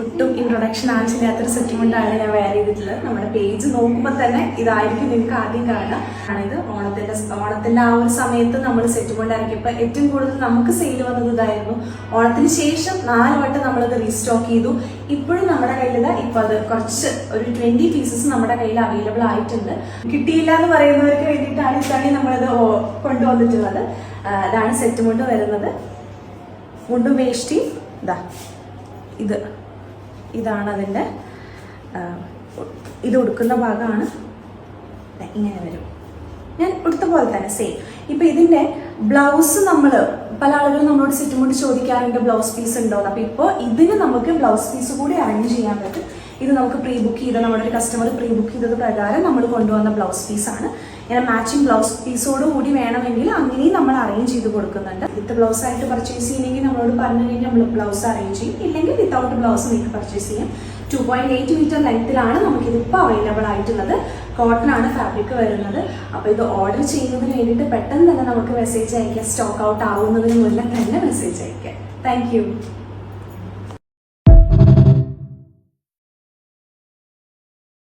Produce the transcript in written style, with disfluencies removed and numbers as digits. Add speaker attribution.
Speaker 1: ഒട്ടും ഇൻട്രൊഡക്ഷൻ ആവശ്യമില്ലാത്തൊരു സെറ്റിൽമെൻ്റാണ് ഞാൻ വെയർ ചെയ്തിട്ടുള്ളത്. നമ്മുടെ പേജ് നോക്കുമ്പോൾ തന്നെ ഇതായിരിക്കും നിങ്ങൾക്ക് ആദ്യം കാണുക. ഇത് ഓണത്തിൻ്റെ ആ ഒരു സമയത്ത് നമ്മൾ സെറ്റിൽമെൻ്റ് ഇറക്കിയപ്പോൾ ഏറ്റവും കൂടുതൽ നമുക്ക് സെയിൽ വന്നത് ഇതായിരുന്നു. ഓണത്തിന് ശേഷം 4 വട്ടം നമ്മളത് റീസ്റ്റോക്ക് ചെയ്തു. ഇപ്പോഴും നമ്മുടെ കയ്യിൽ ഇപ്പോൾ അത് കുറച്ച് ഒരു 20 പീസസ് നമ്മുടെ കയ്യിൽ അവൈലബിൾ ആയിട്ടുണ്ട്. കിട്ടിയില്ല എന്ന് പറയുന്നവർക്ക് വേണ്ടിയിട്ടാണ് ഇതാണ് നമ്മളത് കൊണ്ടുവന്നിട്ടുള്ളത്. ഇതാണ് സെറ്റ് മുണ്ട് വരുന്നത്. മുണ്ടും വേഷ്ടി ഇതാണ് അതിൻ്റെ ഇത് ഉടുക്കുന്ന ഭാഗമാണ്. ഇങ്ങനെ വരും. ഞാൻ ഉടുത്ത പോലെ തന്നെ സെയിം. ഇപ്പം ഇതിൻ്റെ ബ്ലൗസ് പല ആളുകളും നമ്മളോട് സെറ്റ് മുണ്ട് ചോദിക്കാറുണ്ട് ബ്ലൗസ് പീസ് ഉണ്ടോയെന്ന്. അപ്പോൾ ഇപ്പോൾ ഇതിന് നമുക്ക് ബ്ലൗസ് പീസ് കൂടി അറേഞ്ച് ചെയ്യാൻ പറ്റും. ഇത് നമുക്ക് പ്രീ ബുക്ക് ചെയ്ത നമ്മുടെ ഒരു കസ്റ്റമർ പ്രീ ബുക്ക് ചെയ്തത് പ്രകാരം നമ്മൾ കൊണ്ടുവന്ന ബ്ലൗസ് പീസാണ്. ഇങ്ങനെ മാച്ചിങ് ബ്ലൗസ് പീസോട് കൂടി വേണമെങ്കിൽ അങ്ങനെയും നമ്മൾ അറേഞ്ച് ചെയ്ത് കൊടുക്കുന്നുണ്ട്. വിത്ത് ബ്ലൗസ് ആയിട്ട് പർച്ചേസ് ചെയ്യണമെങ്കിൽ നമ്മളോട് പറഞ്ഞു കഴിഞ്ഞാൽ നമ്മൾ ബ്ലൗസ് അറേഞ്ച് ചെയ്യും. ഇല്ലെങ്കിൽ വിത്തൗട്ട് ബ്ലൗസ് നിങ്ങൾക്ക് പർച്ചേസ് ചെയ്യാം. 2.8 മീറ്റർ ലെങ്ത്തിലാണ് നമുക്കിതിപ്പോൾ അവൈലബിൾ ആയിട്ടുള്ളത്. കോട്ടൺ ആണ് ഫാബ്രിക് വരുന്നത്. അപ്പോൾ ഇത് ഓർഡർ ചെയ്യുന്നതിന് വേണ്ടിയിട്ട് പെട്ടെന്ന് തന്നെ നമുക്ക് മെസ്സേജ് അയക്കാം. സ്റ്റോക്ക് ഔട്ട് ആവുന്നതിന് മുന്നേ തന്നെ മെസ്സേജ് അയക്കാം. Thank you.